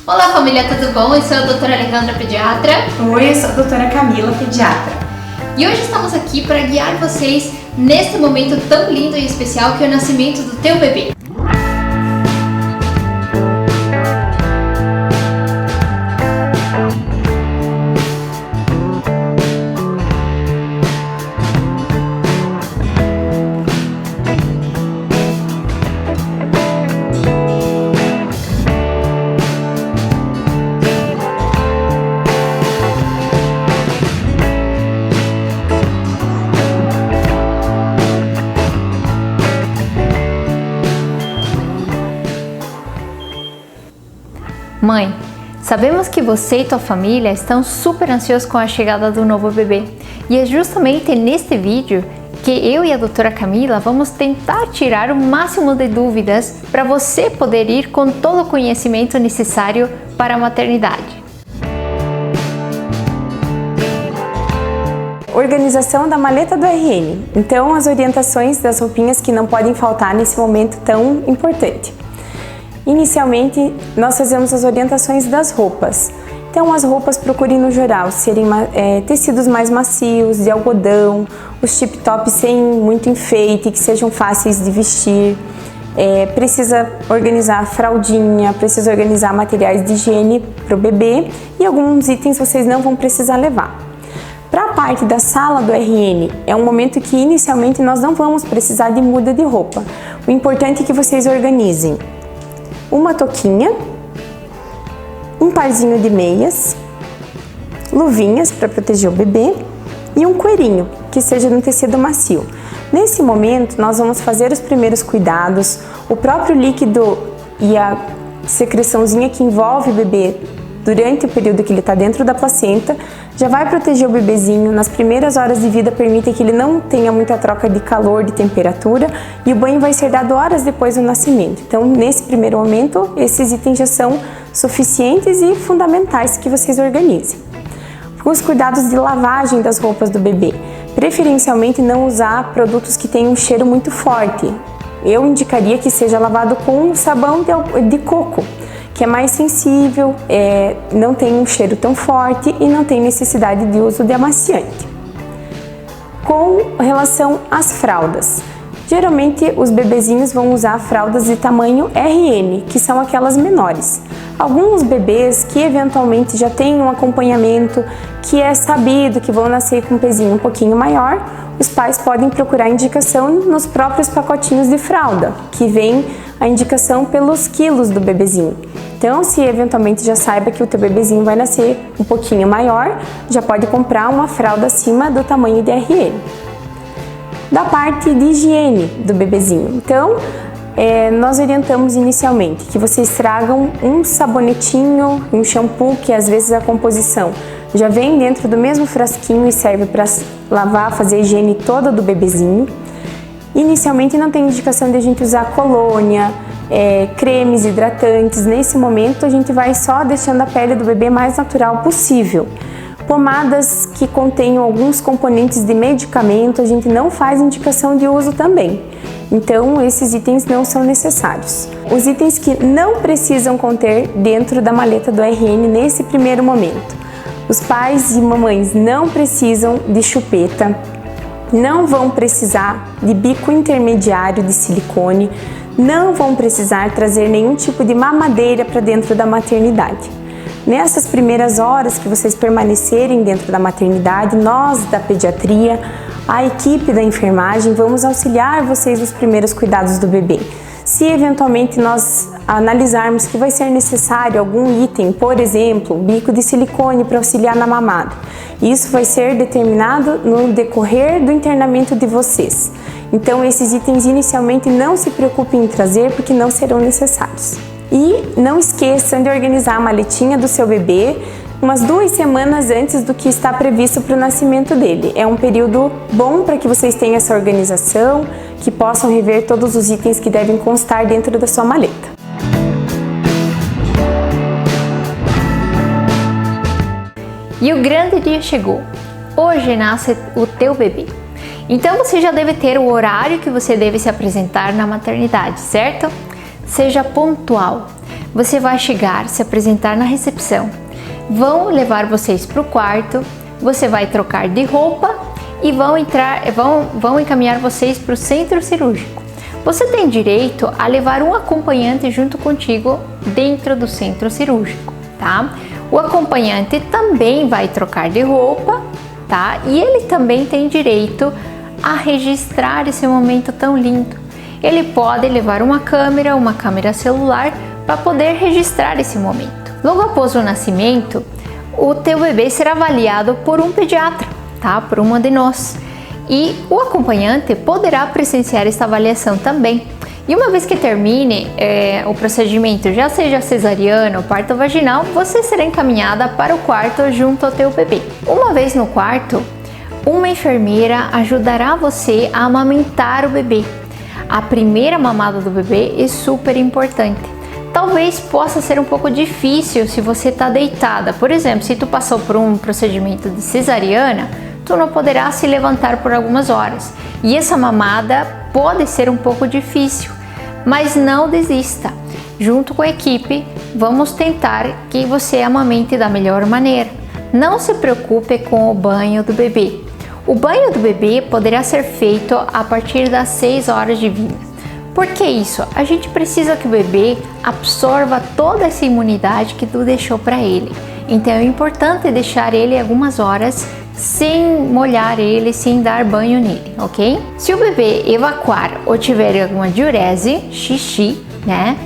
Olá família, tudo bom? Eu sou a doutora Alejandra, pediatra. Oi, eu sou a doutora Camila, pediatra. E hoje estamos aqui para guiar vocês neste momento tão lindo e especial que é o nascimento do teu bebê. Mãe, sabemos que você e tua família estão super ansiosos com a chegada do novo bebê e é justamente neste vídeo que eu e a doutora Camila vamos tentar tirar o máximo de dúvidas para você poder ir com todo o conhecimento necessário para a maternidade. Organização da maleta do RN. Então, as orientações das roupinhas que não podem faltar nesse momento tão importante. Inicialmente, nós fazemos as orientações das roupas. Então, as roupas procurem no geral serem tecidos mais macios, de algodão, os tip tops sem muito enfeite, que sejam fáceis de vestir. Precisa organizar a fraldinha, precisa organizar materiais de higiene para o bebê e alguns itens vocês não vão precisar levar. Para a parte da sala do RN, é um momento que inicialmente nós não vamos precisar de muda de roupa. O importante é que vocês organizem uma touquinha, um parzinho de meias, luvinhas para proteger o bebê e um coeirinho, que seja de um tecido macio. Nesse momento, nós vamos fazer os primeiros cuidados, o próprio líquido e a secreçãozinha que envolve o bebê durante o período que ele está dentro da placenta, já vai proteger o bebezinho. Nas primeiras horas de vida, permite que ele não tenha muita troca de calor, de temperatura, e o banho vai ser dado horas depois do nascimento. Então, nesse primeiro momento, esses itens já são suficientes e fundamentais que vocês organizem. Os cuidados de lavagem das roupas do bebê. Preferencialmente não usar produtos que tenham um cheiro muito forte. Eu indicaria que seja lavado com sabão de coco, que é mais sensível, não tem um cheiro tão forte e não tem necessidade de uso de amaciante. Com relação às fraldas, geralmente os bebezinhos vão usar fraldas de tamanho RN, que são aquelas menores. Alguns bebês que eventualmente já têm um acompanhamento, que é sabido que vão nascer com um pezinho um pouquinho maior, os pais podem procurar indicação nos próprios pacotinhos de fralda, que vem a indicação pelos quilos do bebezinho. Então, se eventualmente já saiba que o teu bebezinho vai nascer um pouquinho maior, já pode comprar uma fralda acima do tamanho de RN. Da parte de higiene do bebezinho, então, nós orientamos inicialmente que vocês tragam um sabonetinho, um shampoo, que às vezes a composição já vem dentro do mesmo frasquinho e serve para lavar, fazer a higiene toda do bebezinho. Inicialmente não tem indicação de a gente usar colônia, cremes hidratantes. Nesse momento a gente vai só deixando a pele do bebê mais natural possível. Pomadas que contenham alguns componentes de medicamento, a gente não faz indicação de uso também. Então esses itens não são necessários. Os itens que não precisam conter dentro da maleta do RN nesse primeiro momento. Os pais e mamães não precisam de chupeta, não vão precisar de bico intermediário de silicone, não vão precisar trazer nenhum tipo de mamadeira para dentro da maternidade. Nessas primeiras horas que vocês permanecerem dentro da maternidade, nós da pediatria, a equipe da enfermagem, vamos auxiliar vocês nos primeiros cuidados do bebê. Se eventualmente nós analisarmos que vai ser necessário algum item, por exemplo, bico de silicone para auxiliar na mamada, isso vai ser determinado no decorrer do internamento de vocês. Então, esses itens inicialmente não se preocupem em trazer porque não serão necessários. E não esqueçam de organizar a maletinha do seu bebê umas 2 semanas antes do que está previsto para o nascimento dele. É um período bom para que vocês tenham essa organização, que possam rever todos os itens que devem constar dentro da sua maleta. E o grande dia chegou. Hoje nasce o teu bebê. Então você já deve ter o horário que você deve se apresentar na maternidade, certo? Seja pontual. você vai chegar, se apresentar na recepção. Vão levar vocês para o quarto, você vai trocar de roupa e vão encaminhar vocês para o centro cirúrgico. Você tem direito a levar um acompanhante junto contigo dentro do centro cirúrgico, tá? O acompanhante também vai trocar de roupa, tá? E ele também tem direito a registrar esse momento tão lindo. Ele pode levar uma câmera celular para poder registrar esse momento. Logo após o nascimento, o teu bebê será avaliado por um pediatra, tá? Por uma de nós. E o acompanhante poderá presenciar esta avaliação também. E uma vez que termine o procedimento, já seja cesariana ou parto vaginal, você será encaminhada para o quarto junto ao teu bebê. Uma vez no quarto, uma enfermeira ajudará você a amamentar o bebê. A primeira mamada do bebê é super importante. Talvez possa ser um pouco difícil se você está deitada. Por exemplo, se tu passou por um procedimento de cesariana, tu não poderá se levantar por algumas horas. E essa mamada pode ser um pouco difícil, mas não desista. Junto com a equipe, vamos tentar que você amamente da melhor maneira. Não se preocupe com o banho do bebê. O banho do bebê poderá ser feito a partir das 6 horas de vida. Por que isso? A gente precisa que o bebê absorva toda essa imunidade que tu deixou para ele. Então é importante deixar ele algumas horas sem molhar ele, sem dar banho nele, ok? Se o bebê evacuar ou tiver alguma diurese, xixi, né?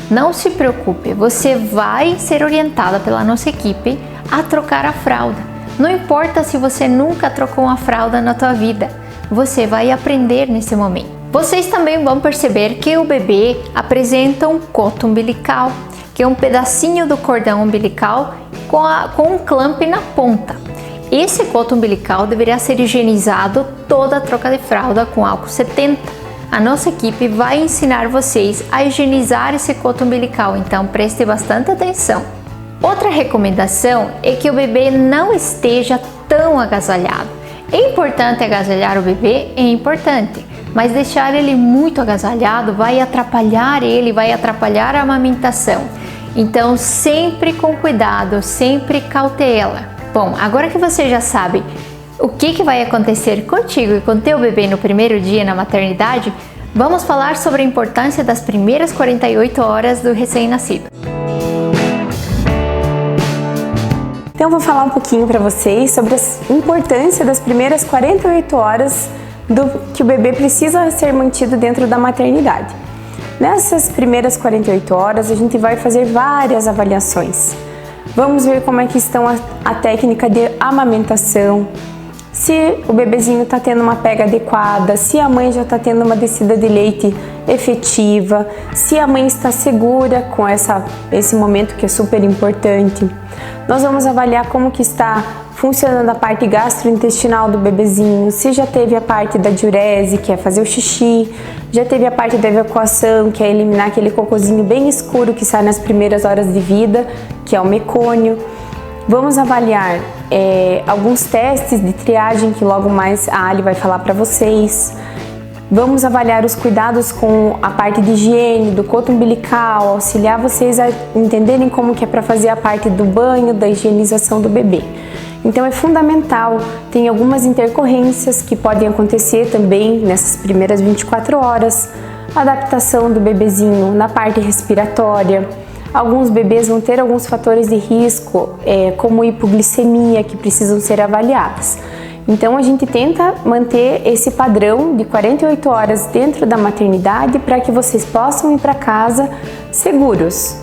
Não se preocupe, você vai ser orientada pela nossa equipe a trocar a fralda. Não importa se você nunca trocou uma fralda na tua vida, você vai aprender nesse momento. Vocês também vão perceber que o bebê apresenta um coto umbilical, que é um pedacinho do cordão umbilical com um clamp na ponta. Esse coto umbilical deverá ser higienizado toda a troca de fralda com álcool 70. A nossa equipe vai ensinar vocês a higienizar esse coto umbilical, então preste bastante atenção. Outra recomendação é que o bebê não esteja tão agasalhado. É importante agasalhar o bebê? É importante, mas deixar ele muito agasalhado vai atrapalhar ele, vai atrapalhar a amamentação. Então sempre com cuidado, sempre cautela. Bom, agora que você já sabe o que vai acontecer contigo e com teu bebê no primeiro dia na maternidade, vamos falar sobre a importância das primeiras 48 horas do recém-nascido. Então vou falar um pouquinho para vocês sobre a importância das primeiras 48 horas que o bebê precisa ser mantido dentro da maternidade. Nessas primeiras 48 horas a gente vai fazer várias avaliações. Vamos ver como é que estão a técnica de amamentação, se o bebezinho está tendo uma pega adequada, se a mãe já está tendo uma descida de leite efetiva, se a mãe está segura com esse momento que é super importante. Nós vamos avaliar como que está funcionando a parte gastrointestinal do bebezinho, se já teve a parte da diurese, que é fazer o xixi, já teve a parte da evacuação, que é eliminar aquele cocôzinho bem escuro que sai nas primeiras horas de vida, que é o mecônio. Vamos avaliar alguns testes de triagem que logo mais a Ali vai falar para vocês. Vamos avaliar os cuidados com a parte de higiene, do coto umbilical, auxiliar vocês a entenderem como que é para fazer a parte do banho, da higienização do bebê. Então é fundamental, tem algumas intercorrências que podem acontecer também nessas primeiras 24 horas, adaptação do bebezinho na parte respiratória. Alguns bebês vão ter alguns fatores de risco, como hipoglicemia, que precisam ser avaliadas. Então a gente tenta manter esse padrão de 48 horas dentro da maternidade para que vocês possam ir para casa seguros.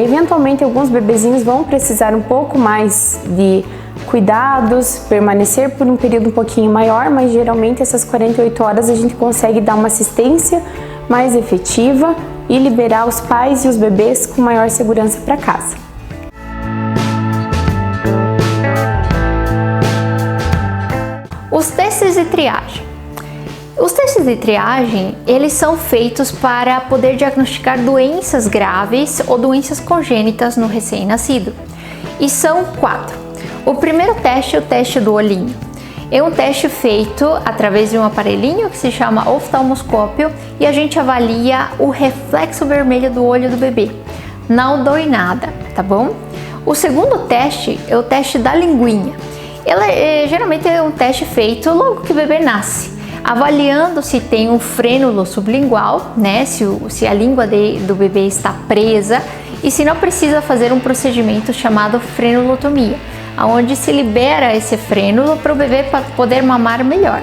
Eventualmente alguns bebezinhos vão precisar um pouco mais de cuidados, permanecer por um período um pouquinho maior, mas geralmente essas 48 horas a gente consegue dar uma assistência mais efetiva e liberar os pais e os bebês com maior segurança para casa. Os testes de triagem. Os testes de triagem, eles são feitos para poder diagnosticar doenças graves ou doenças congênitas no recém-nascido. E são 4. O primeiro teste é o teste do olhinho. É um teste feito através de um aparelhinho que se chama oftalmoscópio e a gente avalia o reflexo vermelho do olho do bebê. não dói nada, tá bom? O segundo teste é o teste da linguinha. Ela geralmente é um teste feito logo que o bebê nasce, avaliando se tem um frênulo sublingual, né? Se a língua do bebê está presa e se não precisa fazer um procedimento chamado frenulotomia, onde se libera esse frênulo para o bebê poder mamar melhor.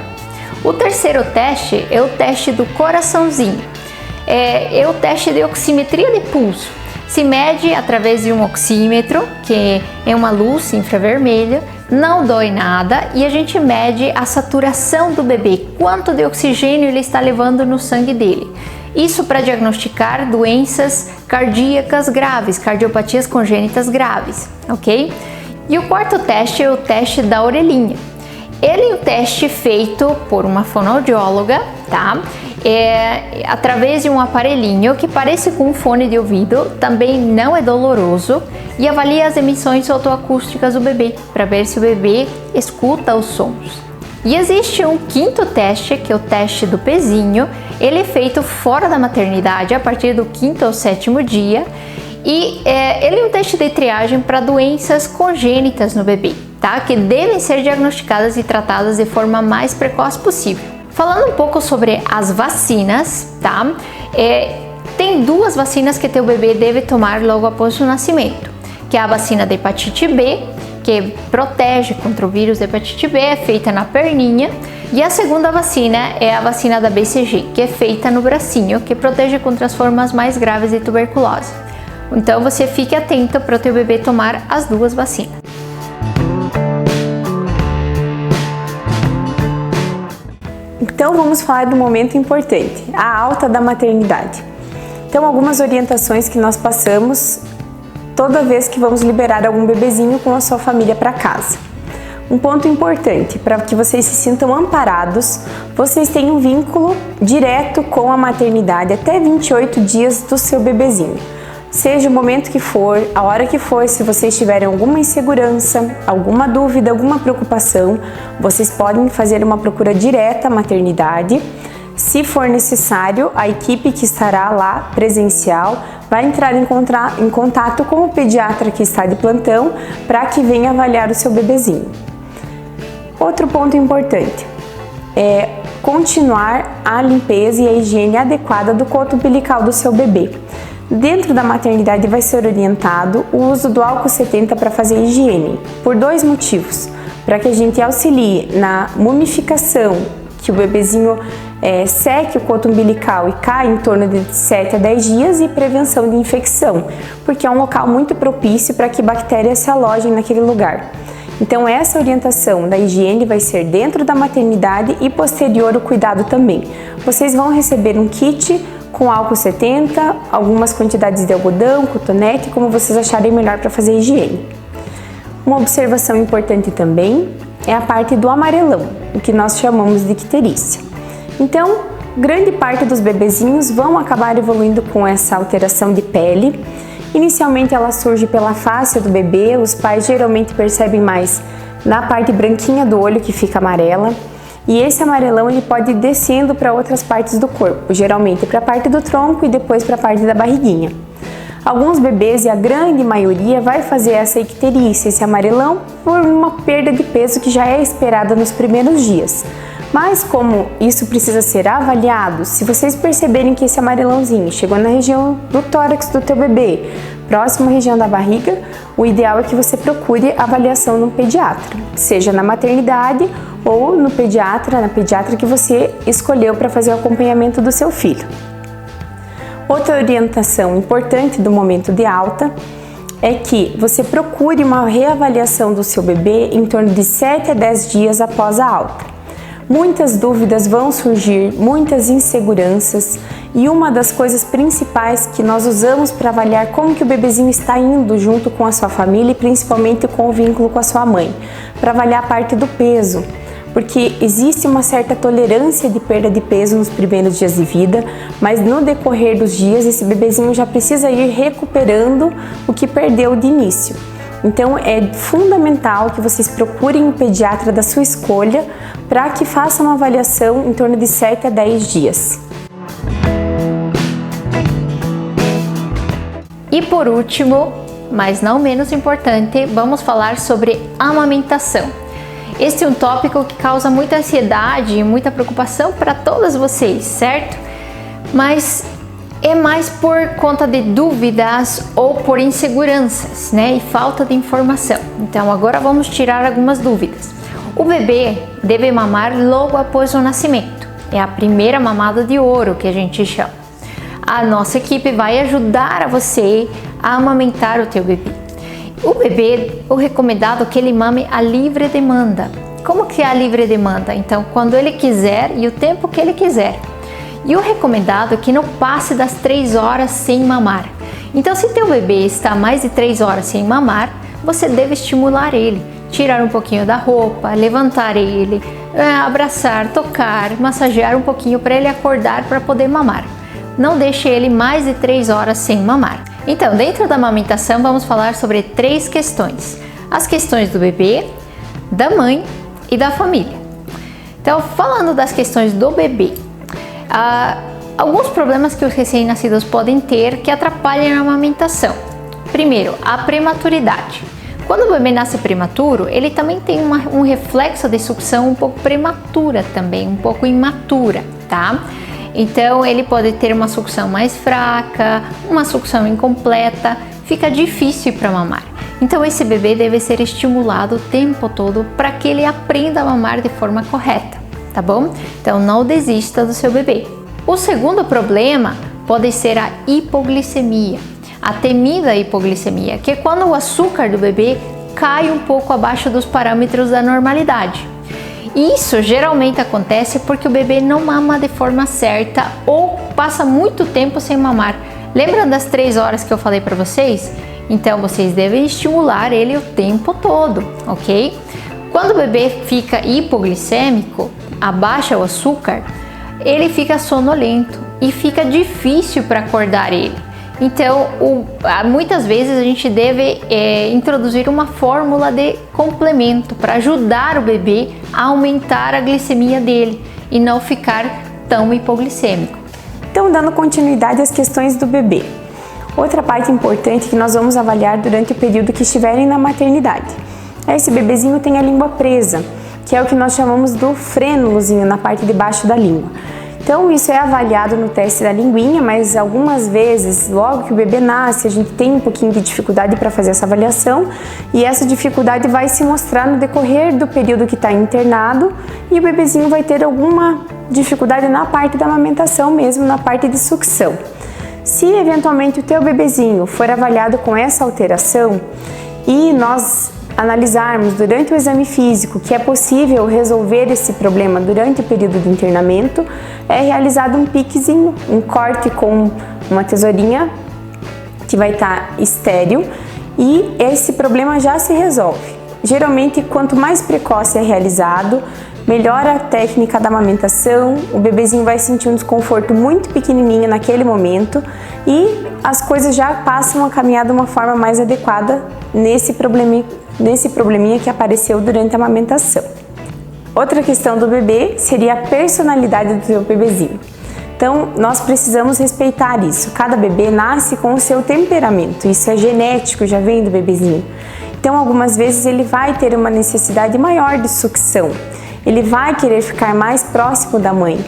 O terceiro teste é o teste do coraçãozinho. É o teste de oximetria de pulso. Se mede através de um oxímetro, que é uma luz infravermelha, não dói nada, e a gente mede a saturação do bebê, quanto de oxigênio ele está levando no sangue dele. Isso para diagnosticar doenças cardíacas graves, cardiopatias congênitas graves, ok? E o quarto teste é o teste da orelhinha. Ele é um teste feito por uma fonoaudióloga, tá? Através de um aparelhinho que parece com um fone de ouvido, também não é doloroso, e avalia as emissões otoacústicas do bebê, para ver se o bebê escuta os sons. E existe um quinto teste, que é o teste do pezinho. Ele é feito fora da maternidade, a partir do 5º ou 7º dia, e ele é um teste de triagem para doenças congênitas no bebê, tá? Que devem ser diagnosticadas e tratadas de forma mais precoce possível. Falando um pouco sobre as vacinas, tá? Tem 2 vacinas que teu bebê deve tomar logo após o nascimento, que é a vacina da hepatite B, que protege contra o vírus da hepatite B, é feita na perninha, e a segunda vacina é a vacina da BCG, que é feita no bracinho, que protege contra as formas mais graves de tuberculose. Então você fique atento para o teu bebê tomar as 2 vacinas. Então vamos falar do momento importante, a alta da maternidade. Então algumas orientações que nós passamos toda vez que vamos liberar algum bebezinho com a sua família para casa. Um ponto importante, para que vocês se sintam amparados, vocês têm um vínculo direto com a maternidade até 28 dias do seu bebezinho. Seja o momento que for, a hora que for, se vocês tiverem alguma insegurança, alguma dúvida, alguma preocupação, vocês podem fazer uma procura direta à maternidade. Se for necessário, a equipe que estará lá presencial vai entrar em contato com o pediatra que está de plantão para que venha avaliar o seu bebezinho. Outro ponto importante é continuar a limpeza e a higiene adequada do coto umbilical do seu bebê. Dentro da maternidade vai ser orientado o uso do álcool 70 para fazer higiene, por 2 motivos. Para que a gente auxilie na mumificação, que o bebezinho seque o coto umbilical e caia em torno de 7 a 10 dias, e prevenção de infecção, porque é um local muito propício para que bactérias se alojem naquele lugar. Então essa orientação da higiene vai ser dentro da maternidade e posterior o cuidado também. Vocês vão receber um kit com álcool 70, algumas quantidades de algodão, cotonete, como vocês acharem melhor para fazer higiene. Uma observação importante também é a parte do amarelão, o que nós chamamos de icterícia. Então, grande parte dos bebezinhos vão acabar evoluindo com essa alteração de pele. Inicialmente ela surge pela face do bebê, os pais geralmente percebem mais na parte branquinha do olho, que fica amarela. E esse amarelão ele pode ir descendo para outras partes do corpo, geralmente para a parte do tronco e depois para a parte da barriguinha. Alguns bebês, e a grande maioria, vai fazer essa icterícia, esse amarelão, por uma perda de peso que já é esperada nos primeiros dias. Mas como isso precisa ser avaliado, se vocês perceberem que esse amarelãozinho chegou na região do tórax do teu bebê, próximo à região da barriga, o ideal é que você procure avaliação no pediatra, seja na maternidade ou no pediatra, na pediatra que você escolheu para fazer o acompanhamento do seu filho. Outra orientação importante do momento de alta é que você procure uma reavaliação do seu bebê em torno de 7 a 10 dias após a alta. Muitas dúvidas vão surgir, muitas inseguranças, e uma das coisas principais que nós usamos para avaliar como que o bebezinho está indo junto com a sua família e principalmente com o vínculo com a sua mãe, para avaliar a parte do peso, porque existe uma certa tolerância de perda de peso nos primeiros dias de vida, mas no decorrer dos dias esse bebezinho já precisa ir recuperando o que perdeu de início. Então é fundamental que vocês procurem o pediatra da sua escolha para que façam uma avaliação em torno de 7 a 10 dias. E por último, mas não menos importante, vamos falar sobre amamentação. Este é um tópico que causa muita ansiedade e muita preocupação para todas vocês, certo? Mas é mais por conta de dúvidas ou por inseguranças, né? E falta de informação. Então agora vamos tirar algumas dúvidas. O bebê deve mamar logo após o nascimento. É a primeira mamada de ouro que a gente chama. A nossa equipe vai ajudar a você a amamentar o teu bebê. O bebê, o recomendado é que ele mame a livre demanda. Como que é a livre demanda? Então, quando ele quiser e o tempo que ele quiser. E o recomendado é que não passe das 3 horas sem mamar. Então, se teu bebê está mais de 3 horas sem mamar, você deve estimular ele. Tirar um pouquinho da roupa, levantar ele, abraçar, tocar, massagear um pouquinho para ele acordar para poder mamar. Não deixe ele mais de 3 horas sem mamar. Então, dentro da amamentação, vamos falar sobre 3 questões. As questões do bebê, da mãe e da família. Então, falando das questões do bebê, alguns problemas que os recém-nascidos podem ter que atrapalham a amamentação. Primeiro, a prematuridade. Quando o bebê nasce prematuro, ele também tem um reflexo de sucção um pouco prematura também, um pouco imatura, tá? Então ele pode ter uma sucção mais fraca, uma sucção incompleta, fica difícil para mamar. Então esse bebê deve ser estimulado o tempo todo para que ele aprenda a mamar de forma correta, tá bom? Então não desista do seu bebê. O segundo problema pode ser a hipoglicemia. A temida hipoglicemia, que é quando o açúcar do bebê cai um pouco abaixo dos parâmetros da normalidade. Isso geralmente acontece porque o bebê não mama de forma certa ou passa muito tempo sem mamar. Lembra das 3 horas que eu falei para vocês? Então vocês devem estimular ele o tempo todo, ok? Quando o bebê fica hipoglicêmico, abaixa o açúcar, ele fica sonolento e fica difícil para acordar ele. Então, muitas vezes a gente deve introduzir uma fórmula de complemento para ajudar o bebê a aumentar a glicemia dele e não ficar tão hipoglicêmico. Então, dando continuidade às questões do bebê. Outra parte importante que nós vamos avaliar durante o período que estiverem na maternidade. Esse bebezinho tem a língua presa, que é o que nós chamamos do frênulozinho na parte de baixo da língua. Então isso é avaliado no teste da linguinha, mas algumas vezes, logo que o bebê nasce, a gente tem um pouquinho de dificuldade para fazer essa avaliação e essa dificuldade vai se mostrar no decorrer do período que está internado e o bebezinho vai ter alguma dificuldade na parte da amamentação mesmo, na parte de sucção. Se eventualmente o teu bebezinho for avaliado com essa alteração e nós analisarmos durante o exame físico que é possível resolver esse problema durante o período de internamento, é realizado um piquezinho, um corte com uma tesourinha que vai estar estéril e esse problema já se resolve. Geralmente, quanto mais precoce é realizado, melhor a técnica da amamentação, o bebezinho vai sentir um desconforto muito pequenininho naquele momento e as coisas já passam a caminhar de uma forma mais adequada nesse probleminha que apareceu durante a amamentação. Outra questão do bebê seria a personalidade do seu bebezinho. Então, nós precisamos respeitar isso. Cada bebê nasce com o seu temperamento, isso é genético, já vem do bebezinho. Então, algumas vezes ele vai ter uma necessidade maior de sucção, ele vai querer ficar mais próximo da mãe.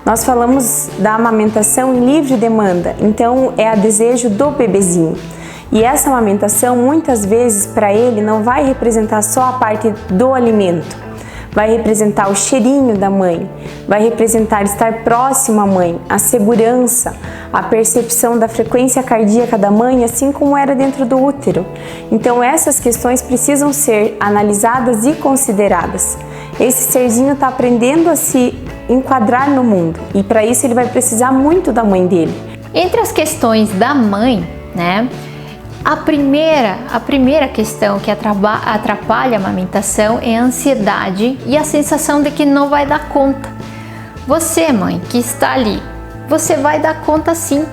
Nós falamos da amamentação em livre demanda, então é a desejo do bebezinho. E essa amamentação, muitas vezes, para ele, não vai representar só a parte do alimento. Vai representar o cheirinho da mãe, vai representar estar próximo à mãe, a segurança, a percepção da frequência cardíaca da mãe, assim como era dentro do útero. Então essas questões precisam ser analisadas e consideradas. Esse serzinho está aprendendo a se enquadrar no mundo e para isso ele vai precisar muito da mãe dele. Entre as questões da mãe, né? A primeira questão que atrapalha a amamentação é a ansiedade e a sensação de que não vai dar conta. Você, mãe, que está ali, você vai dar conta sim.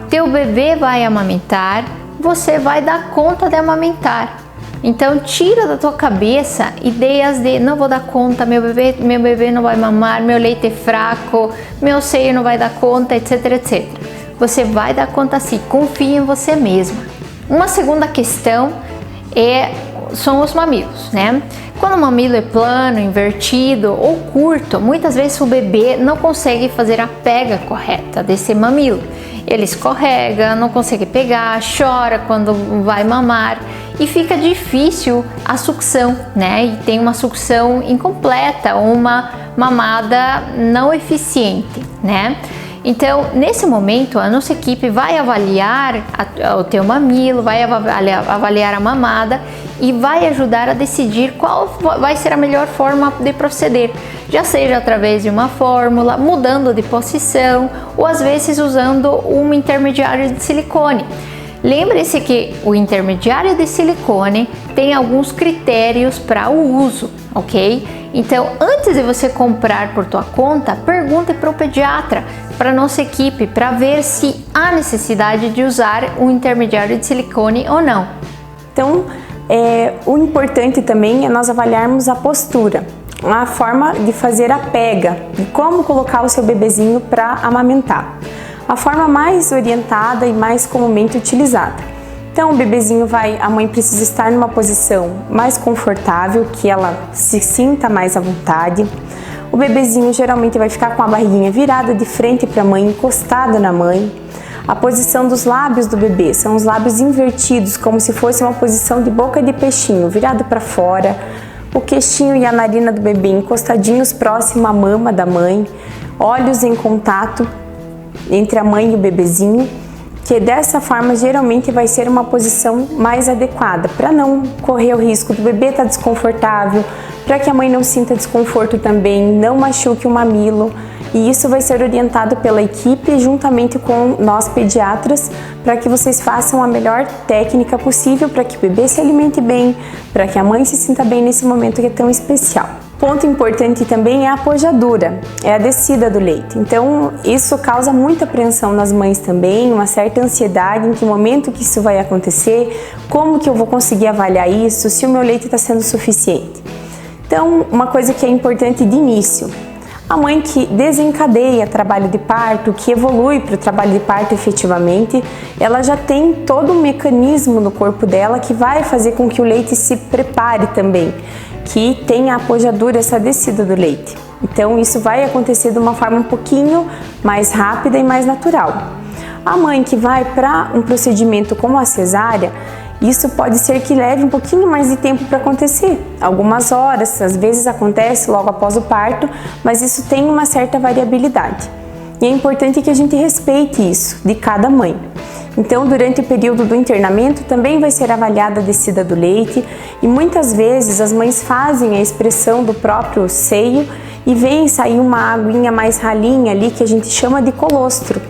Teu bebê vai amamentar, você vai dar conta de amamentar. Então tira da tua cabeça ideias de não vou dar conta, meu bebê não vai mamar, meu leite é fraco, meu seio não vai dar conta, etc, etc. Você vai dar conta sim, confie em você mesma. Uma segunda questão são os mamilos, né? Quando o mamilo é plano, invertido ou curto, muitas vezes o bebê não consegue fazer a pega correta desse mamilo. Ele escorrega, não consegue pegar, chora quando vai mamar e fica difícil a sucção, né? E tem uma sucção incompleta, uma mamada não eficiente, né? Então, nesse momento, a nossa equipe vai avaliar o teu mamilo, vai avaliar a mamada e vai ajudar a decidir qual vai ser a melhor forma de proceder, já seja através de uma fórmula, mudando de posição ou às vezes usando um intermediário de silicone. Lembre-se que o intermediário de silicone tem alguns critérios para o uso, ok? Então, antes de você comprar por tua conta, pergunte para o pediatra, para a nossa equipe, para ver se há necessidade de usar um intermediário de silicone ou não. Então, o importante também é nós avaliarmos a postura, a forma de fazer a pega, de como colocar o seu bebezinho para amamentar. A forma mais orientada e mais comumente utilizada. Então o bebezinho a mãe precisa estar numa posição mais confortável, que ela se sinta mais à vontade. O bebezinho geralmente vai ficar com a barriguinha virada de frente para a mãe, encostada na mãe. A posição dos lábios do bebê são os lábios invertidos, como se fosse uma posição de boca de peixinho, virado para fora. O queixinho e a narina do bebê encostadinhos próximo à mama da mãe. Olhos em contato entre a mãe e o bebezinho, que dessa forma geralmente vai ser uma posição mais adequada, para não correr o risco do bebê estar desconfortável, para que a mãe não sinta desconforto também, não machuque o mamilo. E isso vai ser orientado pela equipe juntamente com nós pediatras, para que vocês façam a melhor técnica possível para que o bebê se alimente bem, para que a mãe se sinta bem nesse momento que é tão especial. Ponto importante também é a pojadura, é a descida do leite. Então isso causa muita apreensão nas mães também, uma certa ansiedade em que momento que isso vai acontecer, como que eu vou conseguir avaliar isso, se o meu leite está sendo suficiente. Então uma coisa que é importante de início, a mãe que desencadeia trabalho de parto, que evolui para o trabalho de parto efetivamente, ela já tem todo um mecanismo no corpo dela que vai fazer com que o leite se prepare também, que tenha a pojadura, essa descida do leite. Então isso vai acontecer de uma forma um pouquinho mais rápida e mais natural. A mãe que vai para um procedimento como a cesárea, isso pode ser que leve um pouquinho mais de tempo para acontecer, algumas horas, às vezes acontece logo após o parto, mas isso tem uma certa variabilidade. E é importante que a gente respeite isso de cada mãe. Então, durante o período do internamento também vai ser avaliada a descida do leite e muitas vezes as mães fazem a expressão do próprio seio e vem sair uma aguinha mais ralinha ali que a gente chama de colostro.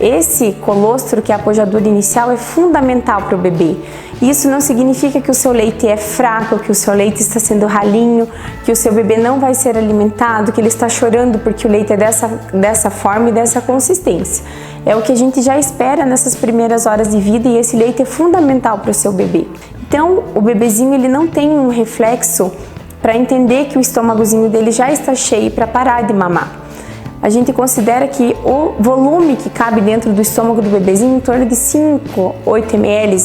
Esse colostro, que é a pojadura inicial, é fundamental para o bebê. Isso não significa que o seu leite é fraco, que o seu leite está sendo ralinho, que o seu bebê não vai ser alimentado, que ele está chorando porque o leite é dessa forma e dessa consistência. É o que a gente já espera nessas primeiras horas de vida e esse leite é fundamental para o seu bebê. Então, o bebezinho ele não tem um reflexo para entender que o estômagozinho dele já está cheio para parar de mamar. A gente considera que o volume que cabe dentro do estômago do bebezinho, em torno de 5, 8 ml,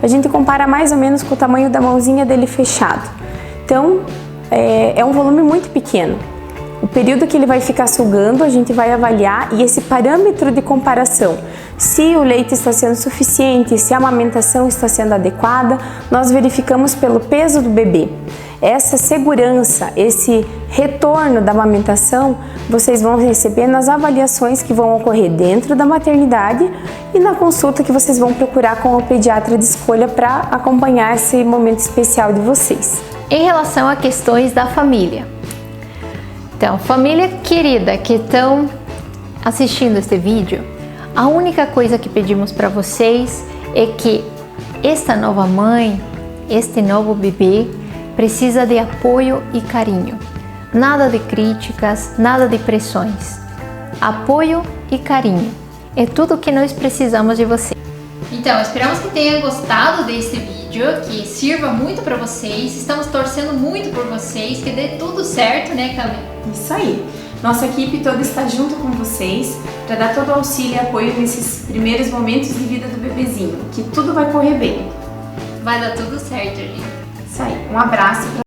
a gente compara mais ou menos com o tamanho da mãozinha dele fechado. Então, é um volume muito pequeno. O período que ele vai ficar sugando, a gente vai avaliar e esse parâmetro de comparação, se o leite está sendo suficiente, se a amamentação está sendo adequada, nós verificamos pelo peso do bebê. Essa segurança, esse retorno da amamentação, vocês vão receber nas avaliações que vão ocorrer dentro da maternidade e na consulta que vocês vão procurar com o pediatra de escolha para acompanhar esse momento especial de vocês. Em relação a questões da família. Então, família querida que estão assistindo este vídeo, a única coisa que pedimos para vocês é que esta nova mãe, este novo bebê, precisa de apoio e carinho. Nada de críticas, nada de pressões. Apoio e carinho. É tudo o que nós precisamos de você. Então, esperamos que tenha gostado desse vídeo, que sirva muito para vocês. Estamos torcendo muito por vocês, que dê tudo certo, né, Camila? Isso aí. Nossa equipe toda está junto com vocês para dar todo o auxílio e apoio nesses primeiros momentos de vida do bebezinho, que tudo vai correr bem. Vai dar tudo certo, gente. Isso aí, um abraço.